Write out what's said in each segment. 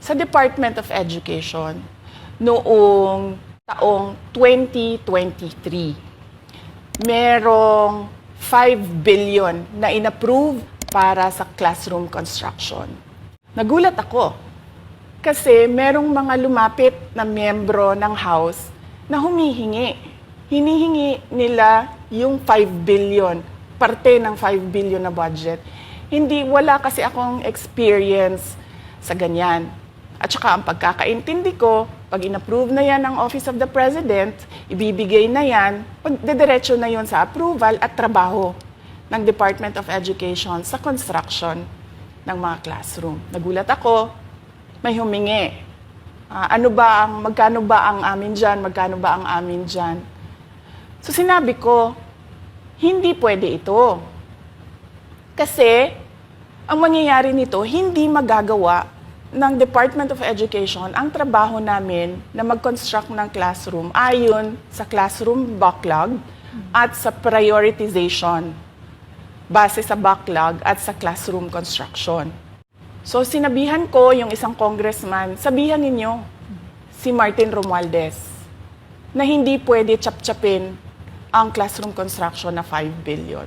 sa Department of Education noong taong 2023. Merong 5 billion na inapprove para sa classroom construction. Nagulat ako kasi merong mga lumapit na miyembro ng House na humihingi. Hinihingi nila yung 5 billion, parte ng 5 billion na budget. Wala kasi akong experience sa ganyan. At saka ang pagkakaintindi ko, pag inapprove na yan ng Office of the President, ibibigay na yan, dediretso na yon sa approval at trabaho ng Department of Education sa construction ng mga classroom. Nagulat ako, may humingi. Magkano ba ang amin dyan? Magkano ba ang amin dyan? So sinabi ko, hindi pwede ito. Kasi ang mangyayari nito, hindi magagawa ng Department of Education ang trabaho namin na mag-construct ng classroom ayon sa classroom backlog at sa prioritization base sa backlog at sa classroom construction. So sinabihan ko yung isang congressman, sabihan ninyo si Martin Romualdez na hindi pwede chap-chapin ang classroom construction na 5 billion.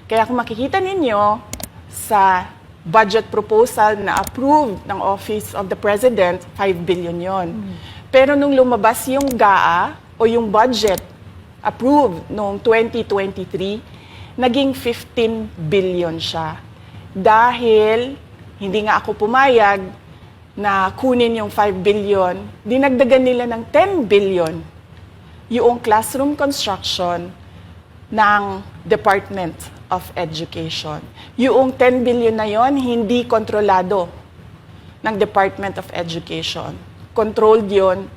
Kaya kung makikita ninyo sa budget proposal na approved ng Office of the President, 5 billion yon. Pero nung lumabas yung GAA o yung budget approved noong 2023, naging 15 billion siya. Dahil hindi nga ako pumayag na kunin yung 5 billion, dinagdagan nila ng 10 billion yung classroom construction ng Department of Education. Yung 10 billion na yon hindi kontrolado ng Department of Education. Controlled yon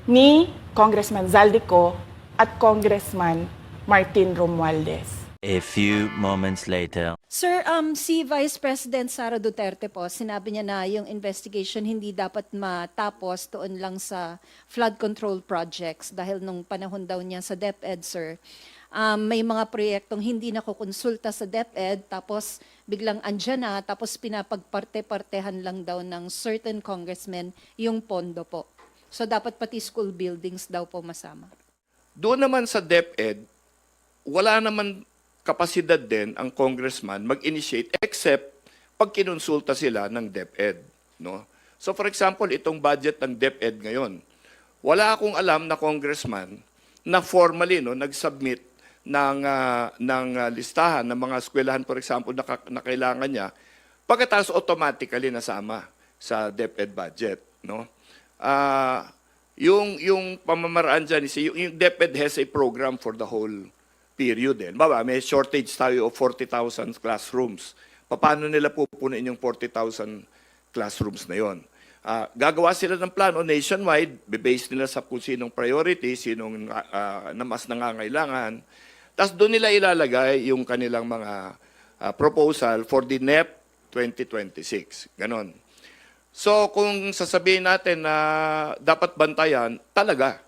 ni Congressman Zaldico at Congressman Martin Romualdez. A few moments later. Sir, si Vice President Sara Duterte po, sinabi niya na yung investigation hindi dapat matapos doon lang sa flood control projects dahil nung panahon daw niya sa DepEd, sir, may mga proyektong hindi nakukonsulta sa DepEd tapos biglang andyan na tapos pinapagparte-partehan lang daw ng certain congressmen yung pondo po. So dapat pati school buildings daw po masama. Doon naman sa DepEd, wala naman kapasidad din ang congressman mag-initiate except pag kinonsulta sila ng DepEd. No? So for example, itong budget ng DepEd ngayon, wala akong alam na congressman na formally nag-submit ng listahan ng mga eskwelahan, for example, na kailangan niya, pagkatapos automatically nasama sa DepEd budget. No? Yung pamamaraan dyan, yung DepEd has a program for the whole period. May shortage tayo of 40,000 classrooms. Paano nila pupunin yung 40,000 classrooms na yon? Gagawa sila ng plano nationwide, base nila sa kung sinong priority, sinong na mas nangangailangan. Tapos doon nila ilalagay yung kanilang mga proposal for the NEP 2026. Ganon. So kung sasabihin natin na dapat bantayan, talaga,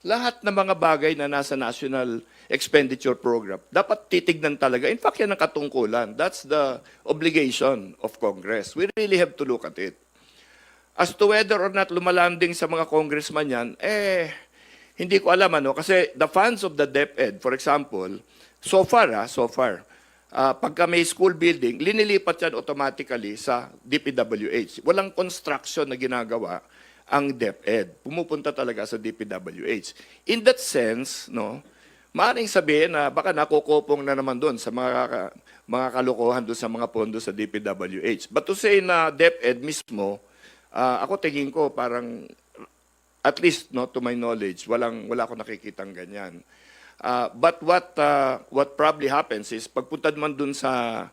lahat ng mga bagay na nasa National Expenditure Program, dapat titignan talaga. In fact, yan ang katungkulan. That's the obligation of Congress. We really have to look at it. As to whether or not lumalanding sa mga congressman yan, hindi ko alam kasi the funds of the DepEd, for example, so far, pagka may school building, linilipat yan automatically sa DPWH. Walang construction na ginagawa ang DepEd. Pumupunta talaga sa DPWH. In that sense, maaaring sabihin na baka nakukupong na naman doon sa mga kalokohan doon sa mga pondo sa DPWH. But to say na DepEd mismo, ako tingin ko parang, at least to my knowledge, wala akong nakikitang ganyan. But what probably happens is, pagpunta man dun sa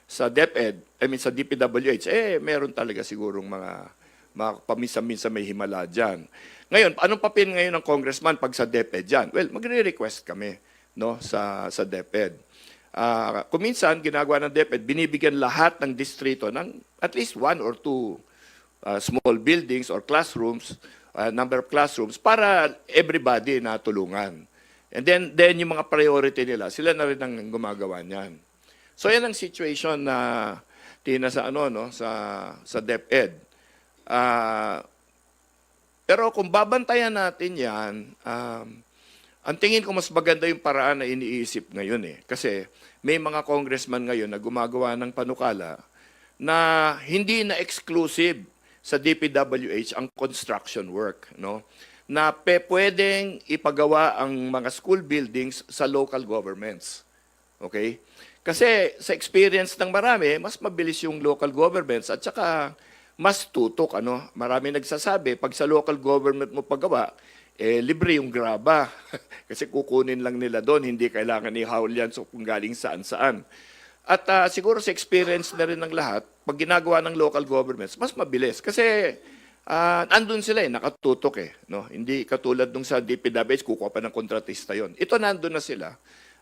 DepEd, sa DPWH, meron talaga sigurong mga paminsan-minsan may himala dyan. Ngayon, anong papel ngayon ng congressman pag sa DepEd dyan? Well, magre-request kami sa DepEd. Kuminsan, ginagawa ng DepEd, binibigyan lahat ng distrito ng at least 1 or 2 small buildings or classrooms, number of classrooms, para everybody na tulungan. And then yung mga priority nila, sila na rin ang gumagawa niyan. So yan ang situation na Tina sa sa DepEd. Pero kung babantayan natin yan, ang tingin ko mas maganda yung paraan na iniisip ngayon eh. Kasi may mga congressman ngayon na gumagawa ng panukala na hindi na exclusive sa DPWH ang construction work, no? Na pwedeng ipagawa ang mga school buildings sa local governments. Okay? Kasi sa experience ng marami, mas mabilis yung local governments at saka mas tutok, ano? Marami nagsasabi, pag sa local government mo paggawa, libre yung graba. Kasi kukunin lang nila doon, hindi kailangan i-haul yan so kung galing saan-saan. At siguro sa experience na rin ng lahat, pag ginagawa ng local governments, mas mabilis. Kasi andun sila nakatutok no? Hindi katulad nung sa DPWH, kukuha pa ng kontratista yon. Ito nandun na sila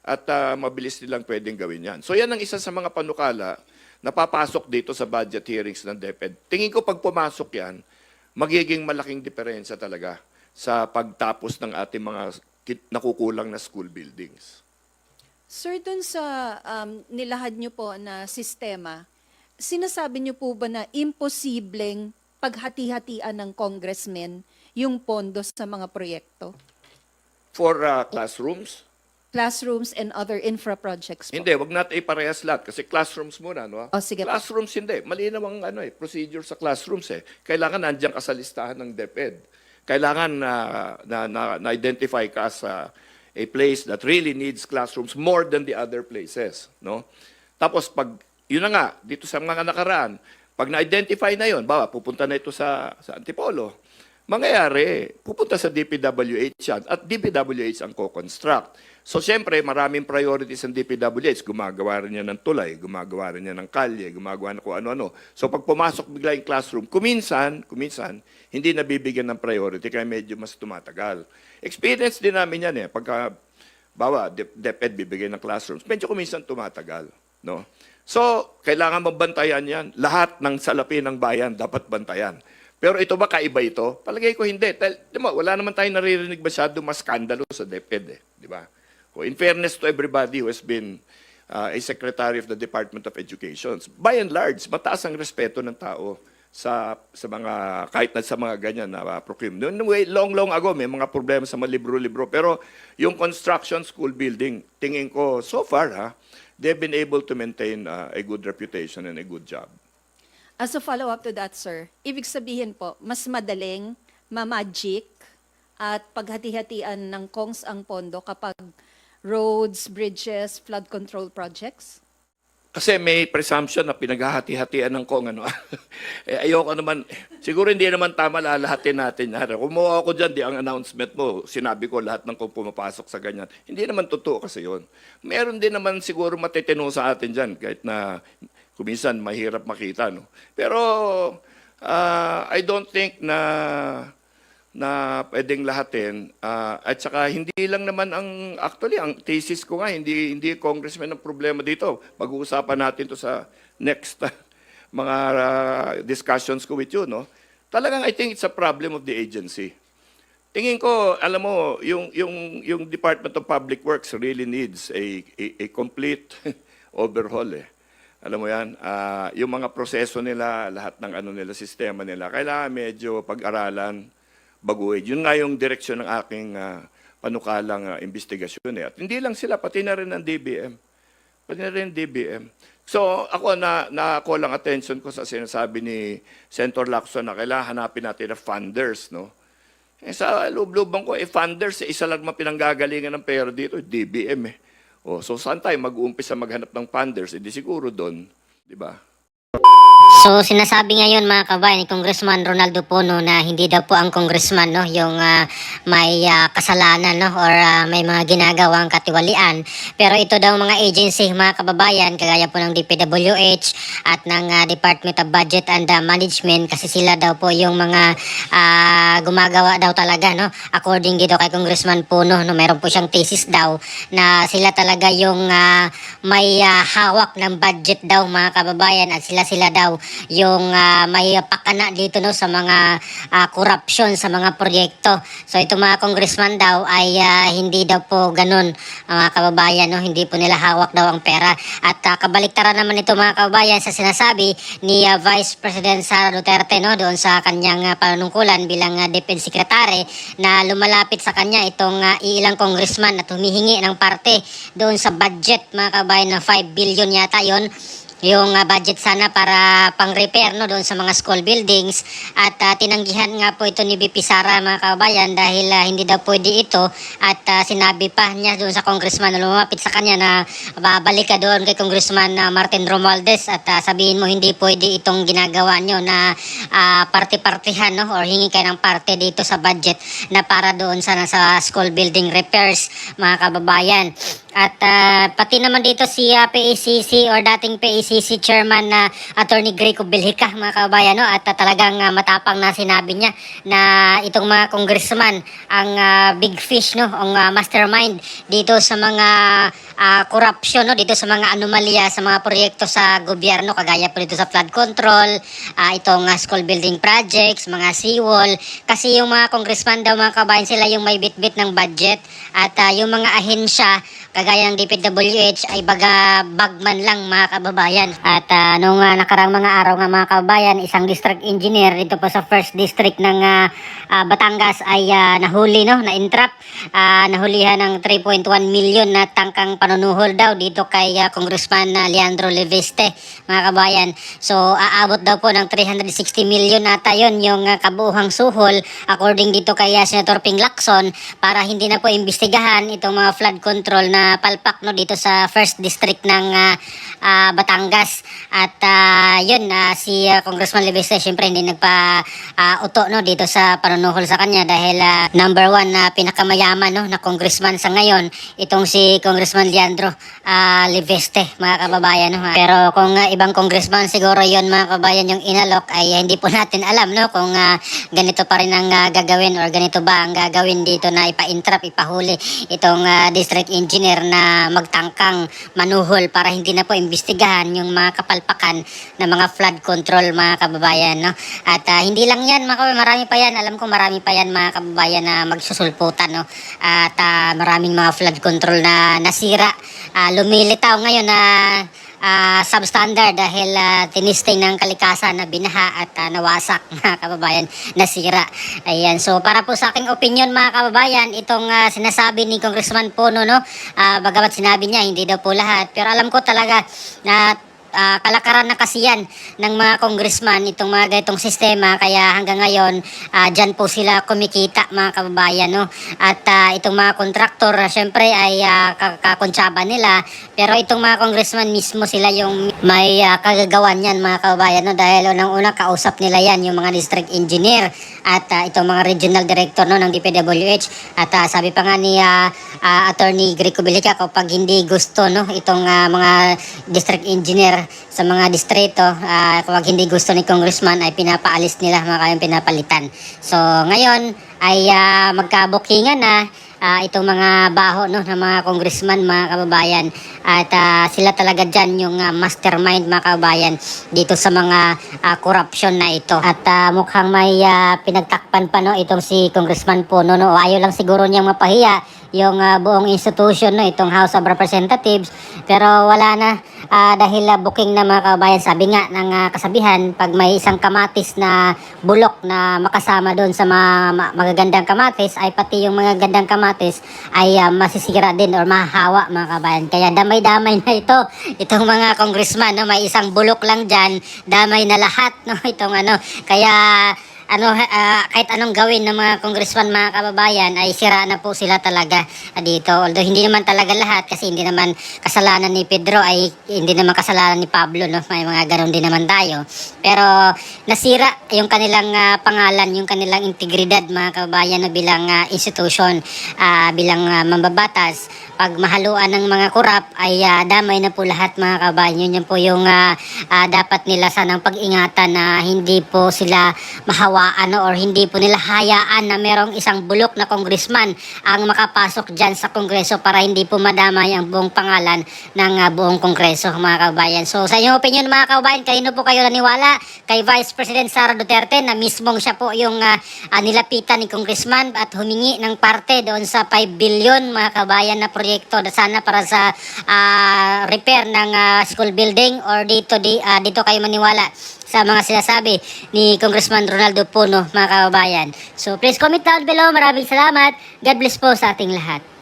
at mabilis nilang pwedeng gawin yan. So yan ang isa sa mga panukala na papasok dito sa budget hearings ng DepEd. Tingin ko pag pumasok yan, magiging malaking diferensya talaga sa pagtapos ng ating mga nakukulang na school buildings. Sir, dun sa nilahad nyo po na sistema, sinasabi nyo po ba na imposibleng paghati-hatian ng congressmen yung pondo sa mga proyekto? For classrooms, Classrooms and other infra projects po? hindi, wag natin iparehas lahat kasi classrooms muna, no? O, sige po. Classrooms hindi. Malinaw ang procedure sa classrooms Kailangan nandiyan ka sa listahan ng DepEd. Kailangan na-identify ka sa a place that really needs classrooms more than the other places, no? Tapos pag yun na nga dito sa mga nakaraan, pag na-identify na yon, pupunta na ito sa Antipolo. Mangyayari, pupunta sa DPWH yan at DPWH ang co-construct. So, siyempre, maraming priorities ang DPWH. Gumagawa rin niya ng tulay, gumagawa rin niya ng kalye, gumagawa na kung ano-ano. So, pag pumasok bigla yung classroom, kuminsan, hindi nabibigyan ng priority kaya medyo mas tumatagal. Experience din namin yan Pagka, DepEd bibigay ng classrooms, medyo kuminsan tumatagal. No? So, kailangan mabantayan yan. Lahat ng salapi ng bayan dapat bantayan. Pero ito ba kaiba ito? Palagay ko hindi. Wala naman tayong naririnig masyado mas skandalo sa DepEd di ba? In fairness to everybody who has been a secretary of the Department of Education, by and large, mataas ang respeto ng tao sa mga, kahit na sa mga ganyan na procurement. Long ago, may mga problema sa mga libro-libro. Pero yung construction school building, tingin ko, so far, they've been able to maintain a good reputation and a good job. As a follow-up to that, sir, ibig sabihin po, mas madaling ma-magic at paghati-hatian ng kongs ang pondo kapag roads, bridges, flood control projects? Kasi may presumption na pinaghahati-hatian ng kung ano. Ayoko naman, siguro hindi naman tama lalahatin natin. Kumuha ako dyan, ang announcement mo, sinabi ko lahat ng kung pumapasok sa ganyan. Hindi naman totoo kasi yun. Meron din naman siguro matitino sa atin dyan, kahit na kuminsan mahirap makita. No? Pero I don't think na pwedeng lahatin. At saka hindi lang naman actually, ang thesis ko nga, hindi congressman ang problema dito. Pag-uusapan natin to sa next mga discussions ko with you, no? Talagang I think it's a problem of the agency. Tingin ko, alam mo, yung Department of Public Works really needs a complete overhaul Alam mo yan, yung mga proseso nila, lahat ng nila, sistema nila, kailangan medyo pag-aralan, baguhin. Yun nga yung direksyon ng aking panukalang investigasyon At hindi lang sila, pati na rin ang DBM. So ako na-call ang attention ko sa sinasabi ni Senator Lacson na kailangan hanapin natin na funders, no? Sa loob-looban ko, funders, isa lang mapinanggagalingan ng pera dito, DBM so saan tayo mag-uumpisa maghanap ng funders? Di siguro doon, di ba? So sinasabi ngayon mga kabayan ni Congressman Ronaldo Pono na hindi daw po ang congressman yung may kasalanan or may mga ginagawang katiwalian, pero ito daw mga agency mga kababayan kagaya po ng DPWH at ng Department of Budget and Management kasi sila daw po yung mga gumagawa daw talaga according dito kay Congressman Pono meron po siyang thesis daw na sila talaga yung may hawak ng budget daw mga kababayan at sila daw yung may pakana dito sa mga corruption sa mga proyekto. So itong mga congressman daw ay hindi daw po ganun mga kababayan, hindi po nila hawak daw ang pera. At kabaliktaran naman ito mga kababayan sa sinasabi ni Vice President Sara Duterte doon sa kanyang panunungkulan tungkulan bilang DepEd Secretary na lumalapit sa kanya itong ilang congressman at humihingi ng parte doon sa budget, mga kabayan, na 5 billion yata yon yung budget sana para pang-repair no doon sa mga school buildings, at tinanggihan nga po ito ni VP Sara, mga kabayan, dahil hindi daw pwede ito, at sinabi pa niya doon sa congressman na lumapit sa kanya na babalik ka doon kay Congressman Martin Romualdez at sabihin mo hindi pwede itong ginagawa nyo na party-partihan no, or hingi kayo ng parte dito sa budget na para doon sana sa school building repairs, mga kababayan. At pati naman dito si PACC or dating PACC chairman na Attorney Greco Bilhica, mga kababayan, no? At talagang matapang na sinabi niya na itong mga congressman ang big fish, no, ang mastermind dito sa mga corruption, no, dito sa mga anomalya sa mga proyekto sa gobyerno, kagaya po dito sa flood control, itong school building projects, mga seawall. Kasi yung mga congressman daw, mga kababayan, sila yung may bit-bit ng budget, at yung mga ahensya kagaya ng DPWH ay bagman lang, mga kababayan. At nung nakarang mga araw nga, mga kababayan, isang district engineer dito po sa first district ng Batangas ay nahuli, no, na-entrap, nahulihan ng 3.1 million na tangkang panunuhol daw dito kay Congressman Leandro Leveste, mga kababayan. So aabot daw po ng 360 million ata yon yung kabuuhang suhol according dito kay Senator Ping Lacson, para hindi na po imbestigahan itong mga flood control na palpak, no, dito sa first district ng Batangas. At yun, si Congressman Leveste syempre hindi nagpa-uto, no, dito sa panunuhol sa kanya dahil number one na pinakamayaman, no, na congressman sa ngayon itong si Congressman Leandro Leveste, mga kababayan, no. Pero kung ibang congressman siguro yon, mga kababayan, yung inalok, ay hindi po natin alam, no, kung ganito pa rin ang gagawin or ganito ba ang gagawin dito na ipa-entrap, ipahuli itong district engineer na magtangkang manuhol para hindi na po imbestigahan yung mga kapalpakan ng mga flood control, mga kababayan, no. At hindi lang yan, mga kababayan, marami pa yan, alam ko marami pa yan, mga kababayan, na magsusulputan, no. At maraming mga flood control na nasira, lumilitaw ngayon na substandard dahil tinisting ng kalikasan na binaha at nawasak, mga kababayan, nasira. Ayan, so para po sa aking opinion, mga kababayan, itong sinasabi ni Congressman Pono, no, bagamat sinabi niya hindi daw po lahat, pero alam ko talaga na kalakaran na kasi yan ng mga congressman itong mga ganitong sistema, kaya hanggang ngayon dyan po sila kumikita, mga kababayan, no. At itong mga kontraktor syempre ay kakontsaba nila, pero itong mga congressman mismo sila yung may kagagawan yan, mga kababayan, no, dahil unang-una kausap nila yan yung mga district engineer at itong mga regional director, no, ng DPWH. At sabi pa nga ni Attorney Greco Bilhica, kapag hindi gusto, no, itong mga district engineer sa mga distrito, kapag hindi gusto ni congressman ay pinapaalis nila, mga kayong pinapalitan. So ngayon ay magkabukingan na itong mga baho, no, ng mga congressman, mga kababayan, at sila talaga dyan yung mastermind, mga kababayan, dito sa mga corruption na ito. At mukhang may pinagtakpan pa, no, itong si Congressman Pono, no. Ayaw lang siguro niyang mapahiya yung buong institution, no, itong House of Representatives, pero wala na, dahil booking na, mga kababayan. Sabi nga ng kasabihan, pag may isang kamatis na bulok na makasama doon sa magagandang kamatis, ay pati yung mga gandang kamatis ay masisira din or mahahawa, mga kababayan. Kaya damay-damay na itong mga congressman, no, may isang bulok lang dyan, damay na lahat, no, itong kaya kahit anong gawin ng mga congressman, mga kababayan, ay sira na po sila talaga dito. Although hindi naman talaga lahat, kasi hindi naman kasalanan ni Pedro, ay hindi naman kasalanan ni Pablo, no. May mga ganon din naman tayo. Pero nasira yung kanilang pangalan, yung kanilang integridad, mga kababayan, na bilang institution, bilang mambabatas. Pag mahaluan ng mga korap ay damay na po lahat, mga kababayan. Yun po yung dapat nila sanang pag-ingatan, na hindi po sila mahawaan, or hindi po nila hayaan na merong isang bulok na congressman ang makapasok dyan sa kongreso para hindi po madamay ang buong pangalan ng buong kongreso, mga kababayan. So sa inyong opinion, mga kababayan, kanino po kayo naniwala? Kay Vice President Sara Duterte na mismong siya po yung nilapitan ni congressman at humingi ng parte doon sa 5 billion, mga kababayan, na proyekto na sana para sa repair ng school building, or dito kayo maniwala sa mga sinasabi ni Congressman Ronaldo Puno, mga kababayan. So please comment down below. Maraming salamat. God bless po sa ating lahat.